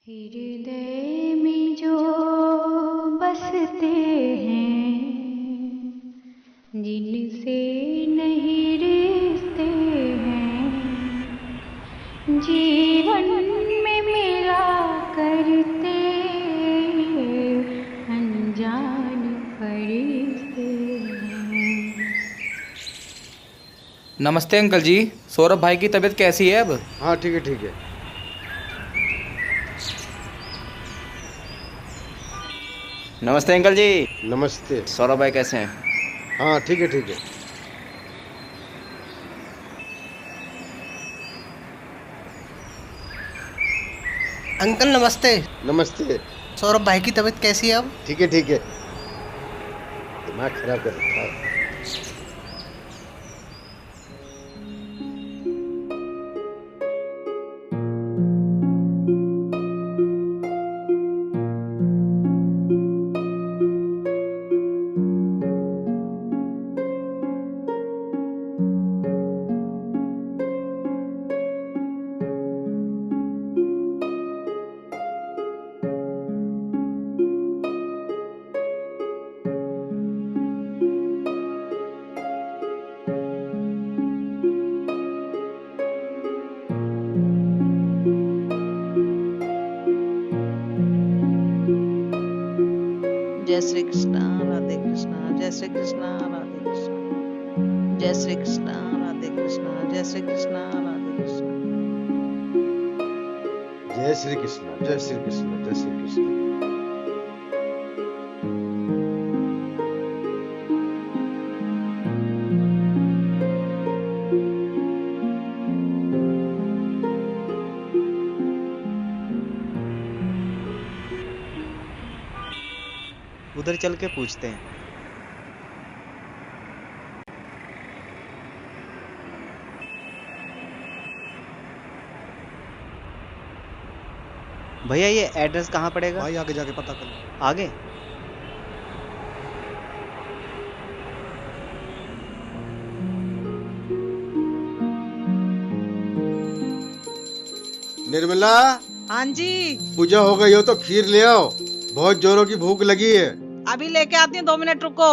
हृदय में जो बसते हैं, जिनसे नहीं रिश्ते हैं, जीवन में मिला करते अनजान फरिश्ते हैं। नमस्ते अंकल जी। सौरभ भाई की तबीयत कैसी है अब? हाँ ठीक है ठीक है। नमस्ते अंकल जी। नमस्ते। सौरभ भाई कैसे हैं? हाँ ठीक है ठीक है। अंकल नमस्ते। नमस्ते। सौरभ भाई की तबीयत कैसी है अब? ठीक है ठीक है। दिमाग खराब कर रखा है। जय श्री कृष्णा राधे कृष्णा जय श्री कृष्णा राधे कृष्णा जय श्री कृष्णा राधे कृष्णा जय श्री कृष्णा राधे कृष्णा। जय श्री कृष्ण जय श्री कृष्ण जय श्री कृष्ण। उधर चल के पूछते हैं। भैया ये एड्रेस कहाँ पड़ेगा? भाई आगे जाके पता कर लो। आगे। निर्मला, हाँ जी, पूजा हो गई हो तो खीर ले आओ, बहुत जोरों की भूख लगी है। अभी लेके आती हूँ, 2 मिनट रुको।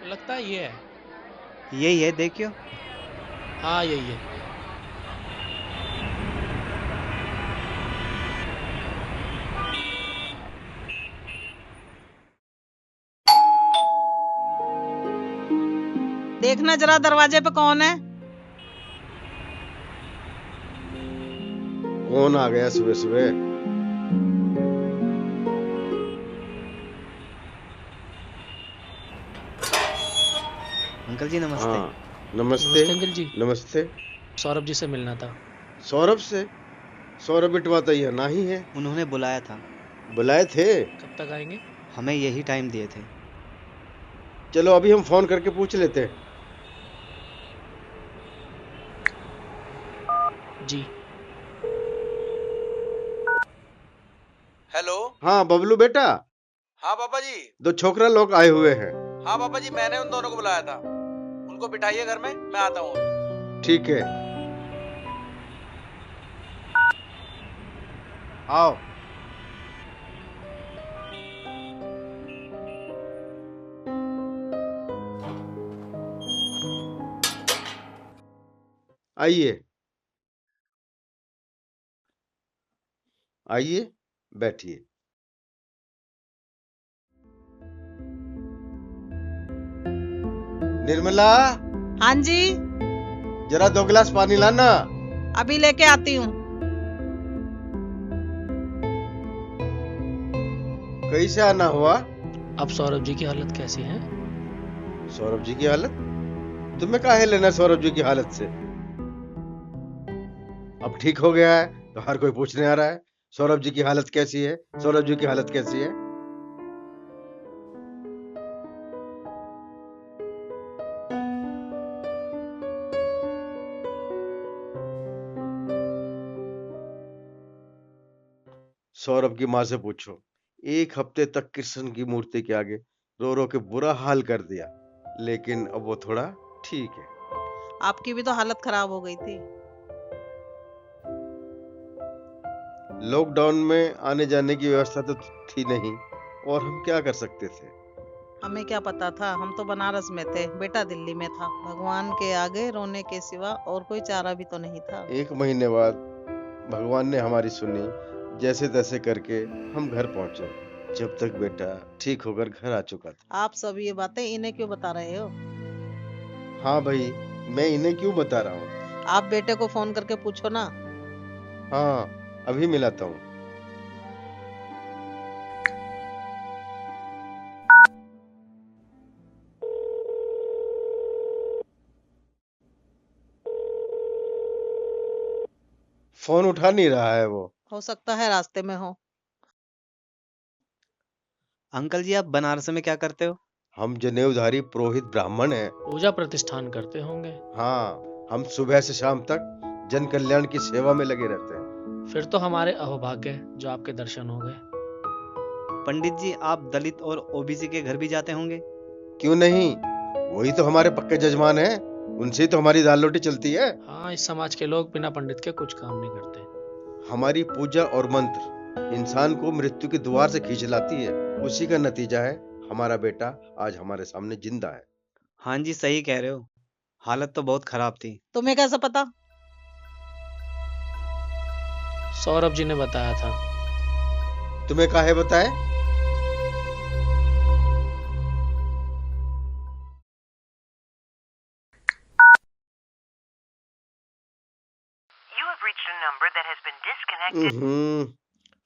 लगता है ये है। यही है, देखियो। हाँ यही है। देखना जरा दरवाजे पे कौन है। कौन आ गया सुबह सुबह? अंकल जी नमस्ते। हाँ नमस्ते। नमस्ते अंकल जी। नमस्ते। सौरभ जी से मिलना था। सौरभ से? सौरभ बिटवा तो यह नहीं है। उन्होंने बुलाया था। बुलाए थे? कब तक आएंगे? हमें यही टाइम दिए थे। चलो अभी हम फोन करके पूछ लेते हैं। जी। हेलो। हाँ बबलू बेटा, हाँ पापा जी। दो छोकरा लोग आए हुए हैं। हाँ पापा जी, मैंने उन दोनों को बुलाया था। उनको बिठाइए घर में, मैं आता हूँ अभी। ठीक है, आओ। आइए आइए, बैठिए। निर्मला, हाँ जी, जरा 2 गिलास पानी लाना। अभी लेके आती हूँ। कैसे आना हुआ? अब सौरभ जी की हालत कैसी है? सौरभ जी की हालत? तुम्हें काहे लेना सौरभ जी की हालत से? अब ठीक हो गया है तो हर कोई पूछने आ रहा है सौरभ जी की हालत कैसी है, सौरभ जी की हालत कैसी है। सौरभ की माँ से पूछो, 1 हफ्ते तक कृष्ण की मूर्ति के आगे रो रो के बुरा हाल कर दिया, लेकिन अब वो थोड़ा ठीक है। आपकी भी तो हालत खराब हो गई थी। लॉकडाउन में आने जाने की व्यवस्था तो थी नहीं, और हम क्या कर सकते थे। हमें क्या पता था, हम तो बनारस में थे, बेटा दिल्ली में था। भगवान के आगे रोने के सिवा और कोई चारा भी तो नहीं था। 1 महीने बाद भगवान ने हमारी सुनी, जैसे तैसे करके हम घर पहुंचे, जब तक बेटा ठीक होकर घर आ चुका था। आप सब ये बातें इन्हें क्यों बता रहे हो? हाँ भाई, मैं इन्हें क्यों बता रहा हूँ। आप बेटे को फोन करके पूछो ना। हाँ, अभी मिलाता हूँ। फोन उठा नहीं रहा है वो। हो सकता है रास्ते में हो। अंकल जी, आप बनारस में क्या करते हो? हम जनेऊधारी पुरोहित ब्राह्मण हैं। पूजा प्रतिष्ठान करते होंगे। हाँ, हम सुबह से शाम तक जन कल्याण की सेवा में लगे रहते हैं। फिर तो हमारे अहोभाग्य जो आपके दर्शन हो गए। पंडित जी, आप दलित और ओबीसी के घर भी जाते होंगे? क्यों नहीं, वही तो हमारे पक्के जजमान हैं, उनसे ही तो हमारी दाल रोटी चलती है। हाँ, इस समाज के लोग बिना पंडित के कुछ काम नहीं करते। हमारी पूजा और मंत्र इंसान को मृत्यु के द्वार से खींच लाती है। उसी का नतीजा है हमारा बेटा आज हमारे सामने जिंदा है। हाँ जी, सही कह रहे हो। हालत तो बहुत खराब थी। तुम्हें कैसे पता? सौरभ जी ने बताया था। तुम्हें काहे बताए?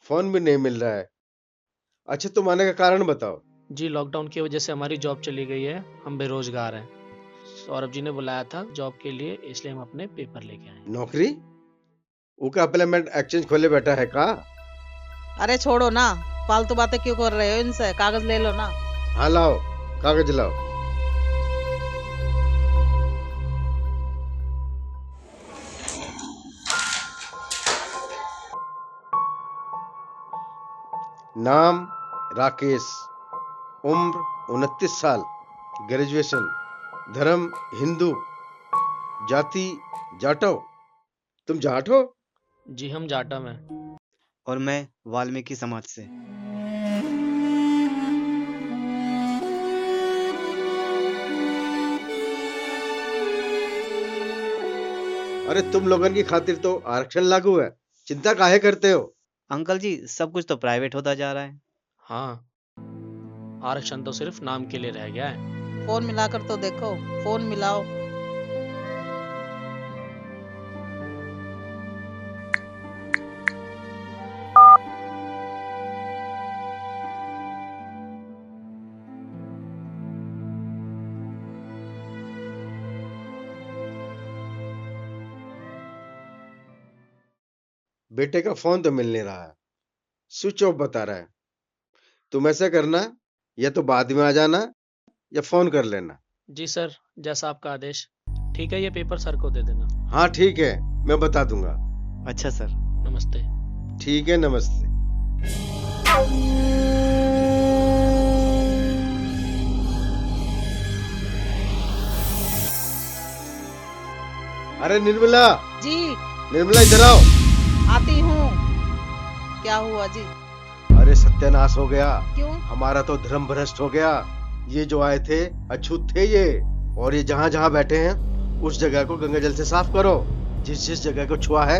फोन भी नहीं मिल रहा है। अच्छा, तुम आने का कारण बताओ। जी, लॉकडाउन की वजह से हमारी जॉब चली गई है, हम बेरोजगार हैं। सौरभ जी ने बुलाया था जॉब के लिए, इसलिए हम अपने पेपर लेके आए। नौकरी? वो का एम्प्लॉयमेंट एक्सचेंज खोले बैठा है का? अरे छोड़ो ना, फालतू बातें क्यों कर रहे हो इनसे? कागज ले लो ना। हाँ लाओ, कागज लाओ। नाम राकेश, उम्र 29 साल, ग्रेजुएशन, धर्म हिंदू, जाति जाटव। तुम जाट हो? जी, हम जाटा में। और मैं वाल्मीकि समाज से। अरे तुम लोगन की खातिर तो आरक्षण लागू है, चिंता काहे करते हो? अंकल जी, सब कुछ तो प्राइवेट होता जा रहा है। हाँ, आरक्षण तो सिर्फ नाम के लिए रह गया है। फोन मिलाकर तो देखो, फोन मिलाओ। बेटे का फोन तो मिल नहीं रहा है, स्विच ऑफ बता रहा है। तुम ऐसा करना, या तो बाद में आ जाना या फोन कर लेना। जी सर, जैसा आपका आदेश। ठीक है, ये पेपर सर को दे देना। हाँ ठीक है, मैं बता दूंगा। अच्छा सर। नमस्ते। ठीक है, नमस्ते। अरे निर्मला, जी निर्मला इधर आओ। आती हूँ। क्या हुआ जी? अरे सत्यानाश हो गया, क्यों? हमारा तो धर्म भ्रष्ट हो गया। ये जो आए थे अछूत थे ये, और ये जहाँ जहाँ बैठे हैं उस जगह को गंगा जल से साफ करो। जिस जिस जगह को छुआ है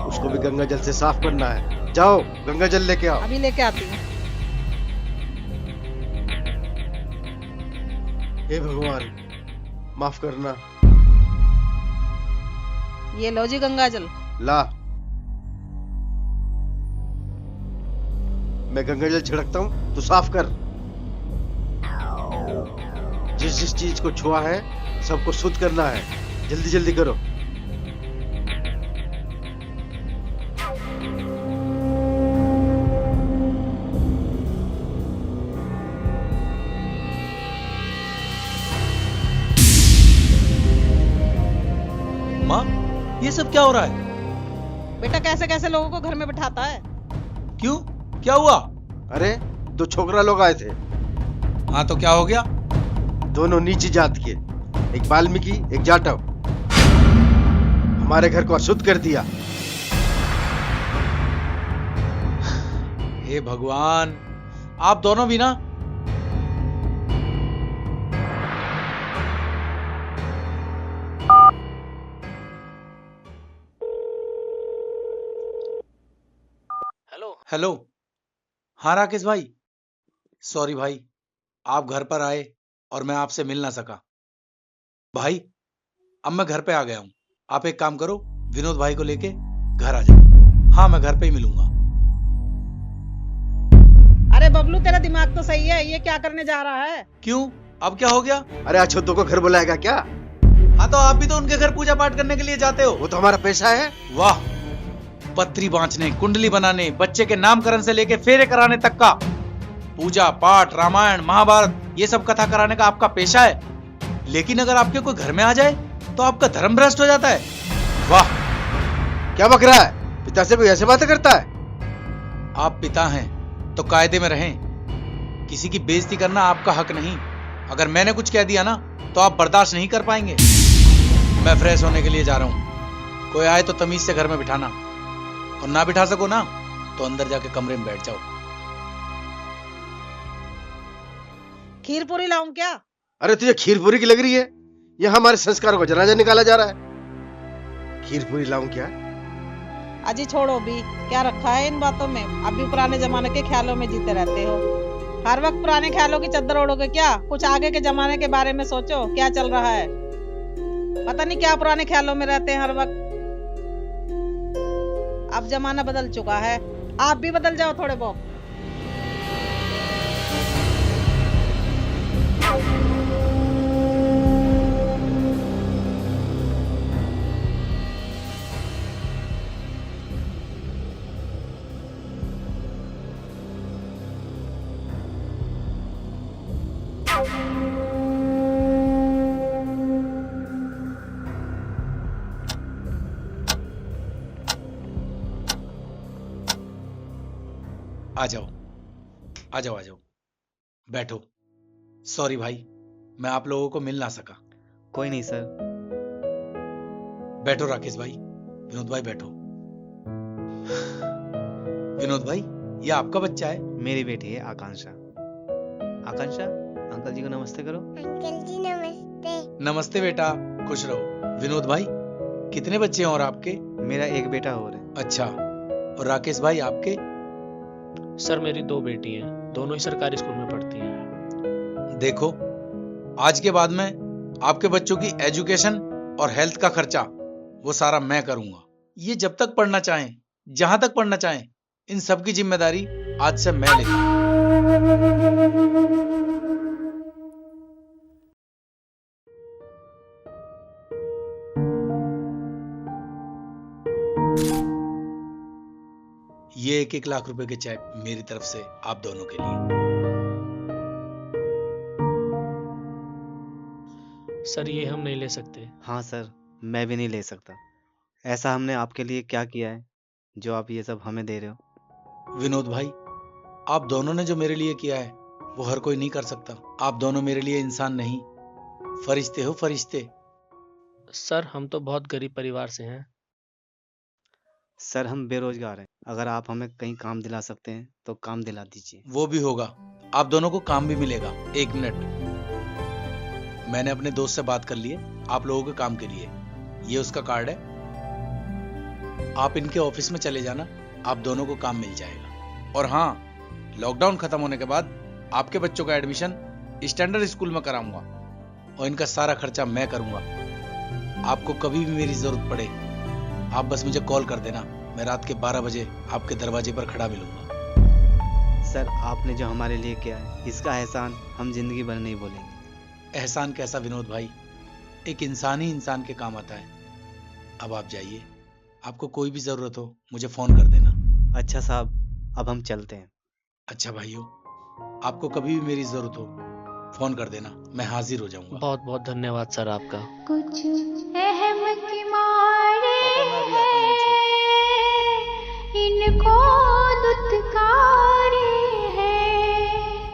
उसको भी गंगा जल से साफ करना है। जाओ गंगा जल लेके आओ। अभी लेके आती हूँ। हे भगवान, माफ करना। ये लो जी गंगा जल। ला, मैं गंगा जल छिड़कता हूँ, तू साफ कर। जिस जिस चीज को छुआ है सबको शुद्ध करना है, जल्दी जल्दी करो। माँ, ये सब क्या हो रहा है? बेटा कैसे कैसे लोगों को घर में बिठाता है? क्यों, क्या हुआ? अरे 2 छोकरा लोग आए थे। हाँ तो क्या हो गया? दोनों नीची जात के, एक वाल्मीकि एक जाटव। हमारे घर को अशुद्ध कर दिया। हे भगवान, आप दोनों भी ना। हेलो। हाँ राकेश भाई, सॉरी भाई, आप घर पर आए और मैं आपसे मिल ना सका। भाई अब मैं घर पे आ गया हूँ। आप एक काम करो, विनोद भाई को लेके घर आ जाओ। हाँ मैं घर पे ही मिलूंगा। अरे बबलू, तेरा दिमाग तो सही है, ये क्या करने जा रहा है? क्यों, अब क्या हो गया? अरे अछूतों को घर बुलाएगा क्या? हाँ तो आप भी तो उनके घर पूजा पाठ करने के लिए जाते हो। वो तो हमारा पेशा है। वाह, पत्री बांचने, कुंडली बनाने, बच्चे के नामकरण से लेके फेरे कराने तक का, पूजा पाठ, रामायण महाभारत, ये सब कथा कराने का आपका पेशा है। लेकिन अगर आपके कोई घर में आ जाए तो आपका धर्म भ्रष्ट हो जाता है। वाह, क्या बक रहा है? पिता से भी ऐसे बातें करता है? आप पिता हैं तो कायदे में रहें। किसी की बेइज्जती करना आपका हक नहीं। अगर मैंने कुछ कह दिया ना तो आप बर्दाश्त नहीं कर पाएंगे। मैं फ्रेश होने के लिए जा रहा हूं। कोई आए तो तमीज से घर में बिठाना, और ना बिठा सको ना तो अंदर जाके कमरे में बैठ जाओ। खीर पूरी लाऊं क्या? अरे तुझे खीर पूरी की लग रही है? यहाँ हमारे संस्कारों का जनाजा निकाला जा रहा है। खीर पूरी लाऊं क्या? अजी छोड़ो भी, क्या रखा है इन बातों में? अब भी पुराने जमाने के ख्यालों में जीते रहते हो। हर वक्त पुराने ख्यालों की चद्दर ओढ़ोगे क्या? कुछ आगे के जमाने के बारे में सोचो, क्या चल रहा है। पता नहीं क्या पुराने ख्यालों में रहते हैं हर वक्त। अब जमाना बदल चुका है, आप भी बदल जाओ थोड़े बहुत। आ जाओ आ जाओ आ जाओ, बैठो। सॉरी भाई, मैं आप लोगों को मिल ना सका। कोई नहीं सर। बैठो राकेश भाई, विनोद भाई बैठो। विनोद भाई, ये आपका बच्चा है? मेरी बेटी है आकांक्षा। आकांक्षा, अंकल जी को नमस्ते करो। अंकल जी नमस्ते। नमस्ते बेटा, खुश रहो। विनोद भाई, कितने बच्चे हैं और आपके? मेरा एक बेटा और है। अच्छा, और राकेश भाई आपके? सर मेरी 2 बेटी हैं, दोनों ही सरकारी स्कूल में पढ़ती हैं। देखो, आज के बाद में आपके बच्चों की एजुकेशन और हेल्थ का खर्चा वो सारा मैं करूंगा। ये जब तक पढ़ना चाहें, जहां तक पढ़ना चाहें, इन सब की जिम्मेदारी आज से मैं लेता हूं। ये 1-1 लाख रुपए के चेक मेरी तरफ से आप दोनों के लिए। सर ये हम नहीं ले सकते। हाँ सर, मैं भी नहीं ले सकता। ऐसा हमने आपके लिए क्या किया है जो आप ये सब हमें दे रहे हो? विनोद भाई, आप दोनों ने जो मेरे लिए किया है वो हर कोई नहीं कर सकता। आप दोनों मेरे लिए इंसान नहीं, फरिश्ते हो, फरिश्ते। सर हम तो बहुत गरीब परिवार से हैं। सर हम बेरोजगार हैं, अगर आप हमें कहीं काम दिला सकते हैं तो काम दिला दीजिए। वो भी होगा, आप दोनों को काम भी मिलेगा। 1 मिनट, मैंने अपने दोस्त से बात कर ली है आप लोगों के काम के लिए। ये उसका कार्ड है, आप इनके ऑफिस में चले जाना, आप दोनों को काम मिल जाएगा। और हाँ, लॉकडाउन खत्म होने के बाद आपके बच्चों का एडमिशन स्टैंडर्ड स्कूल में कराऊंगा और इनका सारा खर्चा मैं करूंगा। आपको कभी भी मेरी जरूरत पड़े, आप बस मुझे कॉल कर देना। मैं रात के 12 बजे आपके दरवाजे पर खड़ा मिलूंगा। सर आपने जो हमारे लिए किया है, इसका एहसान हम जिंदगी भर नहीं भूलेंगे। एहसान कैसा विनोद भाई, एक इंसान ही इंसान के काम आता है। अब आप जाइए, आपको कोई भी जरूरत हो मुझे फोन कर देना। अच्छा साहब, अब हम चलते हैं। अच्छा भाइयों, आपको कभी भी मेरी जरूरत हो फोन कर देना, मैं हाजिर हो जाऊंगा। बहुत बहुत धन्यवाद सर आपका। कुछ अहम के मारे इनको दुत्कारे हैं,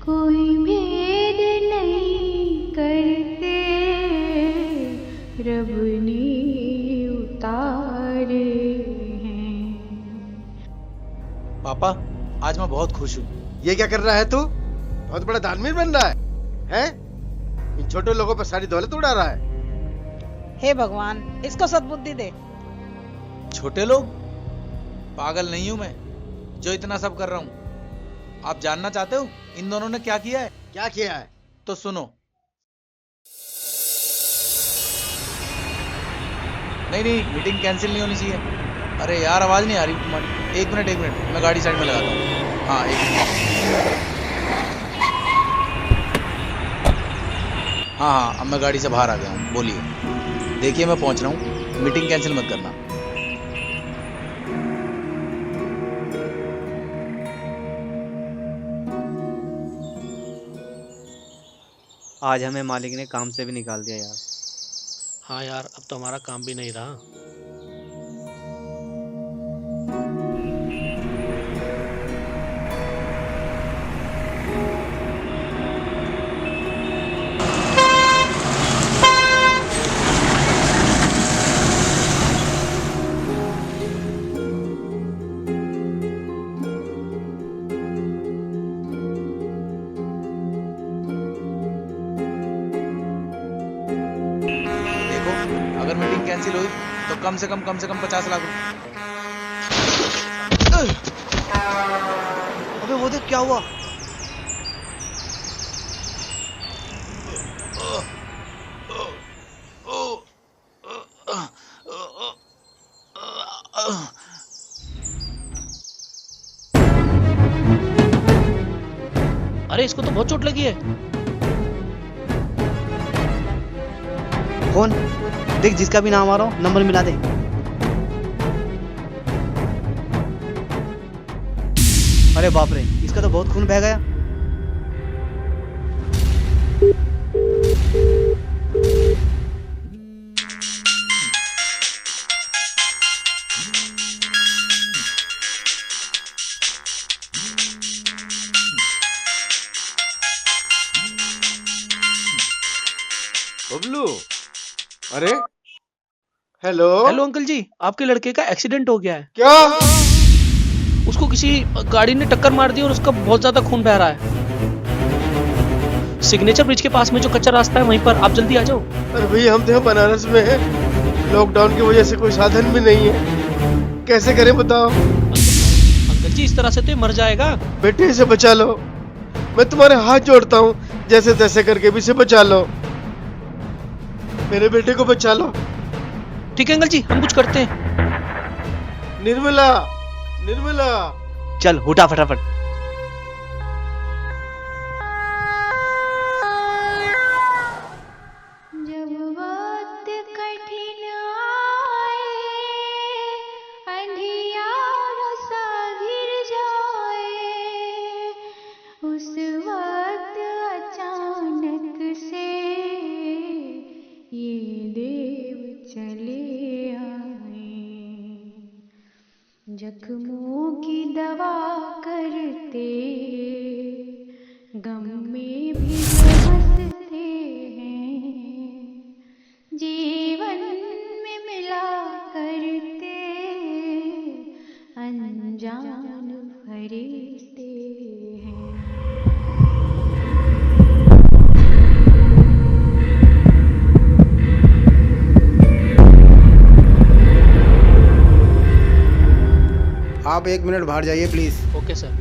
कोई भेद नहीं करते, रब ने सितारे हैं। पापा आज मैं बहुत खुश हूँ। ये क्या कर रहा है तू? बहुत बड़ा दानवीर बन रहा है? इन छोटे लोगों पर सारी दौलत उड़ा रहा है। हे भगवान, इसको सद्बुद्धि दे। छोटे लोग? पागल नहीं हूं मैं जो इतना सब कर रहा हूं। आप जानना चाहते हो इन दोनों ने क्या किया है? क्या किया है? तो सुनो। नहीं, मीटिंग कैंसिल नहीं होनी चाहिए। अरे यार आवाज नहीं आ रही तुम्हारी। एक मिनट मैं गाड़ी साइड में लगाता हूँ। हाँ एक मिनट। हाँ अब मैं गाड़ी से बाहर आ गया हूँ। बोलिए। देखिए मैं पहुंच रहा हूँ, मीटिंग कैंसिल मत करना। आज हमें मालिक ने काम से भी निकाल दिया यार। हाँ यार, अब तो हमारा काम भी नहीं रहा। अगर मीटिंग कैंसिल हुई तो कम से कम 50 लाख। अबे वो देख क्या हुआ? अरे इसको तो बहुत चोट लगी है। कौन? देख जिसका भी नाम आ रहा हो नंबर मिला दे। अरे बाप रे, इसका तो बहुत खून बह गया। बबलू, अरे हेलो अंकल जी, आपके लड़के का एक्सीडेंट हो गया है। क्या? उसको किसी गाड़ी ने टक्कर मार दी और उसका बहुत ज्यादा खून बह रहा है। सिग्नेचर ब्रिज के पास में जो कच्चा रास्ता है वहीं पर, आप जल्दी आ जाओ। अरे भैया हम तो यहाँ बनारस में हैं, लॉकडाउन की वजह से कोई साधन भी नहीं है, कैसे करें बताओ? अंकल जी इस तरह से तो ये मर जाएगा। बेटे इसे बचा लो, मैं तुम्हारे हाथ जोड़ता हूँ, जैसे तैसे करके भी इसे बचा लो, मेरे बेटे को बचा लो। ठीक है अंकल जी, हम कुछ करते हैं। निर्मला, चल उठा फटाफट। जब वक्त कठिन आए, अंधियारा सा घिर जाए, उस वक्त अचानक से ये देव चले आए, जख्मों की दवा करते, गम में भी हंसते हैं, जीवन में मिला करते, अनजान फरिश्ते हैं। आप 1 मिनट बाहर जाइए प्लीज। Okay sir.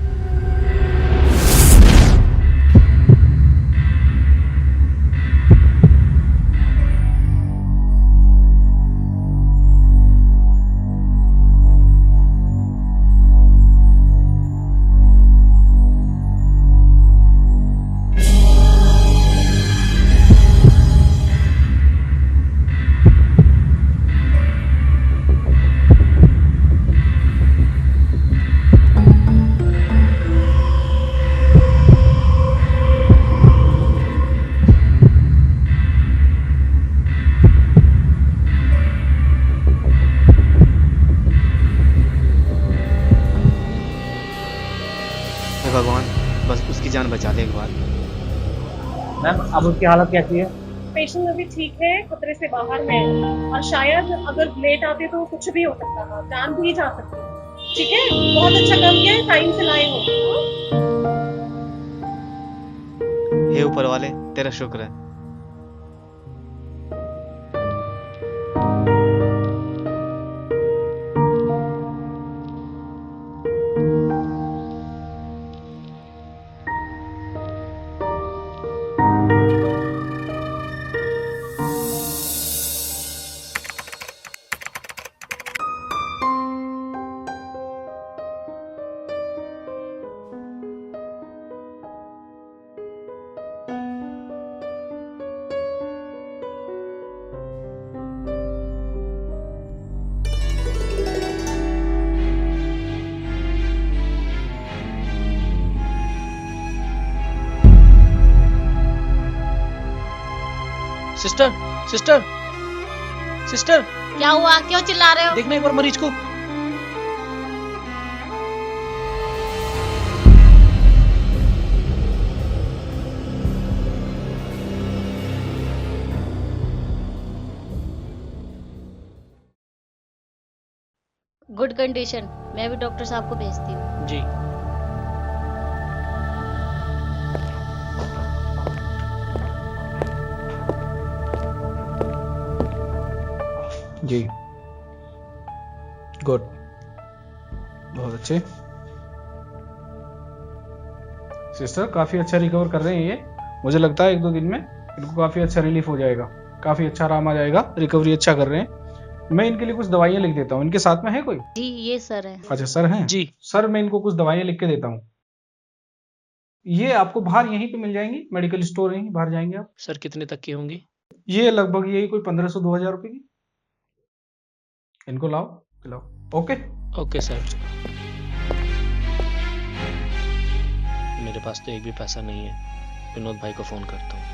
भगवान बस उसकी जान बचा ले एक बार। मैम अब उसकी हालत कैसी है? पेशेंट अभी ठीक है, खतरे से बाहर है और शायद अगर लेट आते तो कुछ भी हो सकता था, जान भी जा सकती। ठीक है, बहुत अच्छा काम किया है, टाइम से लाए हो। हे ऊपर वाले, तेरा शुक्र है। सिस्टर सिस्टर सिस्टर, क्या हुआ? क्यों चिल्ला रहे हो? देखना एक बार मरीज को। गुड कंडीशन, मैं भी डॉक्टर साहब को भेजती हूँ। जी। जी, गुड, बहुत अच्छे। सिस्टर काफ़ी अच्छा रिकवर कर रहे हैं ये। मुझे लगता है 1-2 दिन में इनको काफ़ी अच्छा रिलीफ हो जाएगा, काफ़ी अच्छा आराम आ जाएगा। रिकवरी अच्छा कर रहे हैं। मैं इनके लिए कुछ दवाइयाँ लिख देता हूँ। इनके साथ में है कोई? जी, ये सर है। अच्छा, सर हैं? जी। सर, मैं इनको कुछ दवाइयाँ लिख के देता हूँ। ये आपको बाहर यहीं पे मिल जाएंगी, मेडिकल स्टोर यहीं बाहर जाएंगे आप। सर कितने तक की होंगी? ये लगभग यही कोई 1500-2000 रुपए की। इनको लाओ, खिलाओ। Okay okay sir. मेरे पास तो एक भी पैसा नहीं है, विनोद भाई को फोन करता हूँ।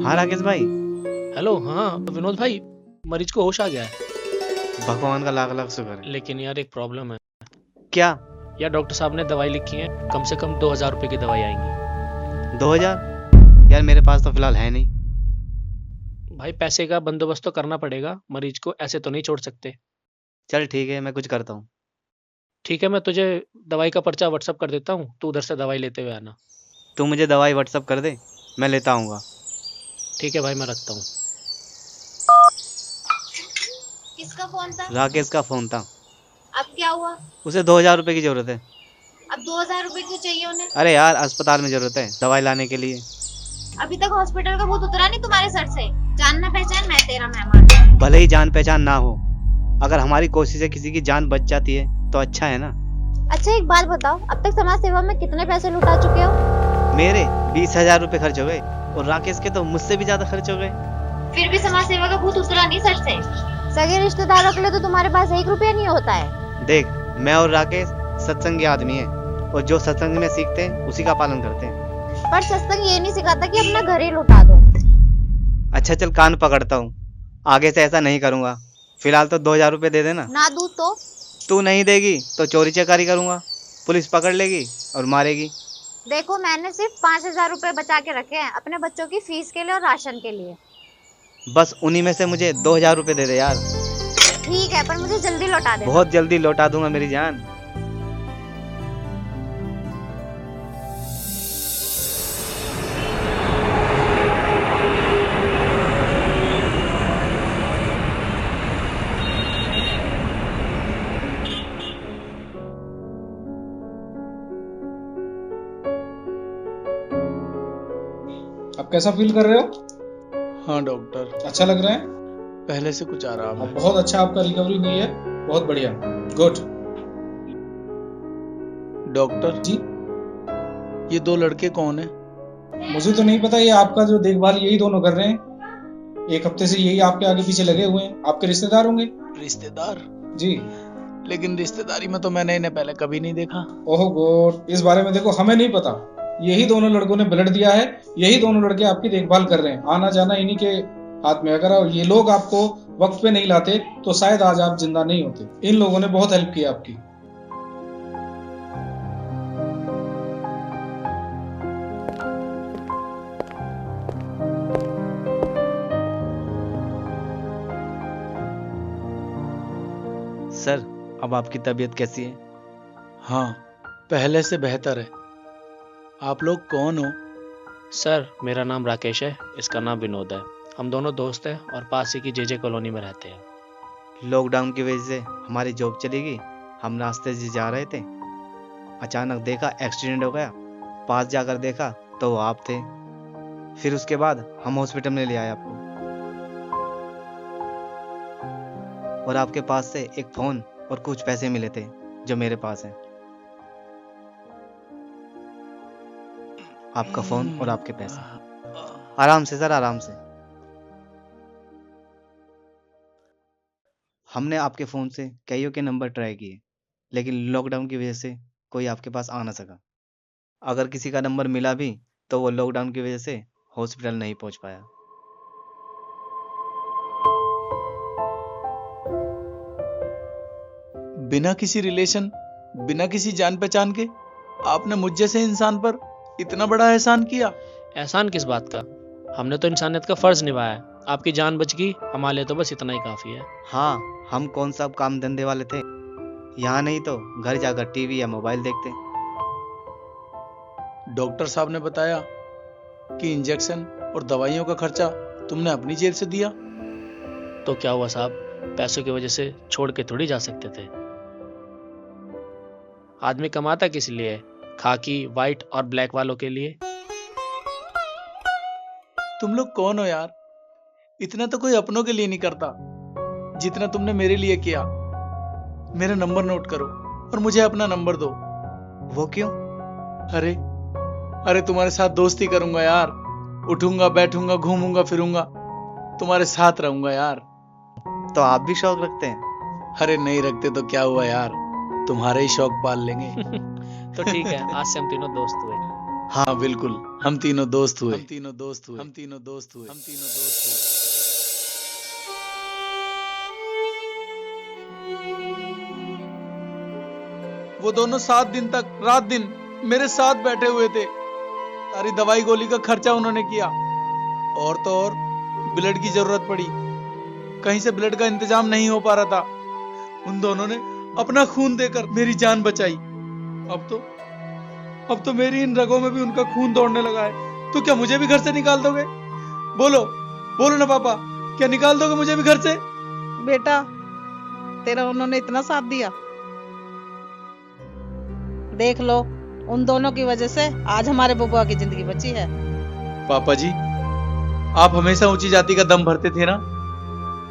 हाँ राकेश भाई। हेलो। हाँ विनोद भाई, मरीज को होश आ गया है। भगवान का लाख लाख शुक्र है। लेकिन यार एक प्रॉब्लम है। क्या? यार डॉक्टर साहब ने दवाई लिखी है, कम से कम 2000 रुपए की दवाई आएंगी। 2000? यार मेरे पास तो फिलहाल है नहीं। भाई पैसे का बंदोबस्त तो करना पड़ेगा, मरीज को ऐसे तो नहीं छोड़ सकते। चल ठीक है, मैं कुछ करता हूँ। ठीक है, मैं तुझे दवाई का पर्चा व्हाट्सअप कर देता हूँ, तू उधर से दवाई लेते हुए आना। तू मुझे दवाई व्हाट्सअप कर दे, मैं लेता आऊँगा। ठीक है भाई, मैं रखता हूँ। किसका फोन था? राकेश का फोन था। अब क्या हुआ? उसे 2000 रुपए की जरूरत है। अब 2000 रुपए क्यों चाहिए उन्हें? अरे यार, अस्पताल में जरूरत है दवाई लाने के लिए। अभी तक हॉस्पिटल का भूत उतरा नहीं तुम्हारे सर से? जानना पहचान, मैं तेरा मेहमान। भले ही जान पहचान ना हो, अगर हमारी कोशिश से किसी की जान बच जाती है तो अच्छा है ना। अच्छा एक बात बताओ, अब तक समाज सेवा में कितने पैसे लुटा चुके हो? मेरे 20,000 रुपए खर्च हो गए और राकेश के तो मुझसे भी ज्यादा खर्च हो गए। फिर भी समाज सेवा का भूत उतरा नहीं सर से। सगे रिश्तेदारों के लिए तो तुम्हारे पास 1 रुपया नहीं होता है। देख, मैं और राकेश सत्संगी आदमी है और जो सत्संग में सीखते हैं उसी का पालन करते हैं। पर सत्संग ये नहीं सिखाता कि अपना घर ही लुटा दो। अच्छा चल, कान पकड़ता हूँ, आगे से ऐसा नहीं करूंगा। फिलहाल तो 2000 रुपए दे देना। ना दूँ तो? तू नहीं देगी तो चोरी चकारी करूंगा, पुलिस पकड़ लेगी और मारेगी। देखो, मैंने सिर्फ 5000 रुपए बचा के रखे हैं अपने बच्चों की फीस के लिए और राशन के लिए। बस उन्हीं में से मुझे 2000 रुपए दे दे यार। ठीक है, पर मुझे जल्दी लौटा दे। बहुत जल्दी लौटा दूंगा मेरी जान। अब कैसा फील कर रहे हो? हाँ डॉक्टर, अच्छा लग रहा है? पहले से कुछ आराम है। बहुत अच्छा आपका रिकवरी हुई है, बहुत बढ़िया, गुड। डॉक्टर जी, ये 2 लड़के कौन है? मुझे तो नहीं पता, ये आपका जो देखभाल यही दोनों कर रहे हैं। 1 हफ्ते से यही आपके आगे पीछे लगे हुए हैं, आपके रिश्तेदार होंगे। रिश्तेदार? जी। लेकिन रिश्तेदारी में तो मैंने इन्हें पहले कभी नहीं देखा। ओह गॉड, इस बारे में देखो हमें नहीं पता। यही दोनों लड़कों ने ब्लड दिया है, यही दोनों लड़के आपकी देखभाल कर रहे हैं। आना जाना इन्हीं के हाथ में। अगर ये लोग आपको वक्त पे नहीं लाते तो शायद आज आप जिंदा नहीं होते। इन लोगों ने बहुत हेल्प की आपकी। सर, अब आपकी तबीयत कैसी है? हाँ, पहले से बेहतर है। आप लोग कौन हो? सर, मेरा नाम राकेश है, इसका नाम विनोद है। हम दोनों दोस्त हैं और पास ही की जेजे कॉलोनी में रहते हैं। लॉकडाउन की वजह से हमारी जॉब चली गई। हम रास्ते से जा रहे थे, अचानक देखा एक्सीडेंट हो गया। पास जाकर देखा तो वो आप थे। फिर उसके बाद हम हॉस्पिटल में ले आए आपको, और आपके पास से एक फोन और कुछ पैसे मिले थे जो मेरे पास हैं। आपका फोन और आपके पैसे। आराम से सर, आराम से। हमने आपके फोन से कईयों के नंबर ट्राई किए, लेकिन लॉकडाउन की वजह से कोई आपके पास आ ना सका। अगर किसी का नंबर मिला भी तो वो लॉकडाउन की वजह से हॉस्पिटल नहीं पहुंच पाया। बिना किसी रिलेशन, बिना किसी जान पहचान के आपने मुझ जैसे इंसान पर इतना बड़ा एहसान किया। एहसान किस बात का? हमने तो इंसानियत का फर्ज निभाया है। आपकी जान बच गई, हमारे लिए तो बस इतना ही काफी है। हाँ, हम कौन सा काम धंधे वाले थे? यहाँ नहीं तो घर जाकर टीवी या मोबाइल देखते। डॉक्टर साहब ने बताया कि इंजेक्शन और दवाइयों का खर्चा तुमने अपनी जेब से दिया। तो क्या हुआ साहब, पैसों की वजह से छोड़ के थोड़ी जा सकते थे। आदमी कमाता किस लिए? खाकी, व्हाइट और ब्लैक वालों के लिए। तुम लोग कौन हो यार? इतना तो कोई अपनों के लिए नहीं करता जितना तुमने मेरे लिए किया। मेरा नंबर नोट करो और मुझे अपना नंबर दो। वो क्यों? अरे तुम्हारे साथ दोस्ती करूंगा यार। उठूंगा, बैठूंगा, घूमूंगा, फिरूंगा, तुम्हारे साथ रहूंगा यार। तो आप भी शौक रखते हैं? अरे नहीं रखते तो क्या हुआ यार, तुम्हारे ही शौक पाल लेंगे। तो ठीक है, आज से हम तीनों दोस्त हुए। हाँ बिल्कुल, हम तीनों दोस्त हुए। हम तीनों दोस्त हुए। हम तीनों दोस्त हुए। हम तीनों दोस्त हुए। वो दोनों 7 दिन तक रात दिन मेरे साथ बैठे हुए थे। सारी दवाई गोली का खर्चा उन्होंने किया। और तो और ब्लड की जरूरत पड़ी, कहीं से ब्लड का इंतजाम नहीं हो पा रहा था। उन दोनों ने अपना खून देकर मेरी जान बचाई। अब तो मेरी इन रगों में भी उनका खून दौड़ने लगा है। तो क्या मुझे भी घर से निकाल दोगे? बोलो ना पापा, क्या निकाल दोगे मुझे भी घर से? बेटा, तेरा उन्होंने इतना साथ दिया। देख लो, उन दोनों की वजह से आज हमारे बबुआ की जिंदगी बची है। पापा जी, आप हमेशा ऊंची जाति का दम भरते थे ना।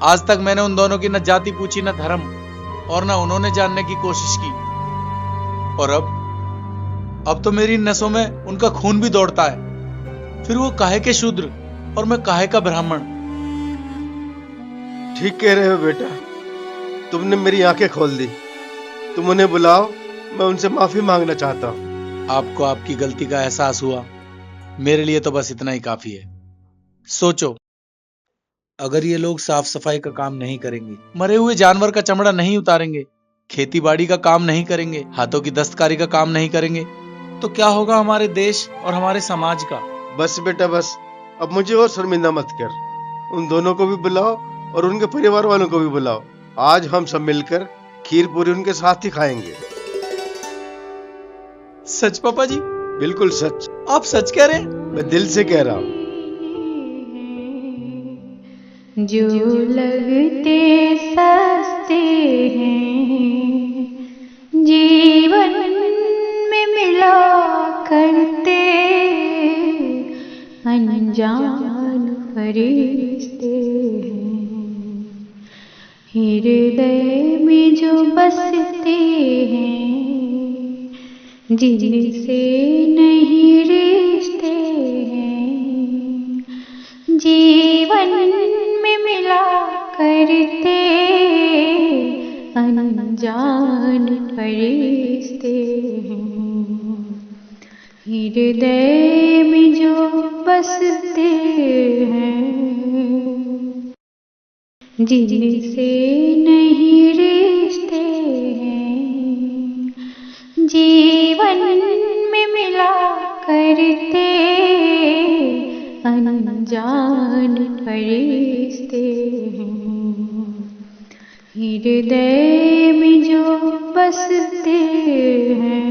आज तक मैंने उन दोनों की न जाति पूछी, न धर्म, और न उन्होंने जानने की कोशिश की। और अब तो मेरी नसों में उनका खून भी दौड़ता है। फिर वो काहे के शूद्र और मैं काहे का ब्राह्मण। ठीक कह रहे हो बेटा, तुमने मेरी आंखें खोल दी। तुम उन्हें बुलाओ, मैं उनसे माफी मांगना चाहता हूँ। आपको आपकी गलती का एहसास हुआ, मेरे लिए तो बस इतना ही काफी है। सोचो, अगर ये लोग साफ सफाई का काम नहीं करेंगे, मरे हुए जानवर का चमड़ा नहीं उतारेंगे, खेती बाड़ी का काम नहीं करेंगे, हाथों की दस्तकारी का काम नहीं करेंगे, तो क्या होगा हमारे देश और हमारे समाज का। बस बेटा बस, अब मुझे और शर्मिंदा मत कर। उन दोनों को भी बुलाओ और उनके परिवार वालों को भी बुलाओ। आज हम सब मिलकर खीर पूरी उनके साथ ही खाएंगे। सच पापा जी? बिल्कुल सच। आप सच कह रहे हैं? मैं दिल से कह रहा हूँ। जो लगते सस्ते हैं, जीवन में मिला करते अनजान फरिश्ते हैं। हृदय में जो बसते हैं, जिनसे नहीं रिश्ते हैं, जीवन में मिला करते अनजान अनजान फरिश्ते हैं। हृदय में जो बसते हैं, जिनसे नहीं रिश्ते हैं, जीवन में मिला करते अनजान फरिश्ते हैं। हृदय में जो बसते हैं,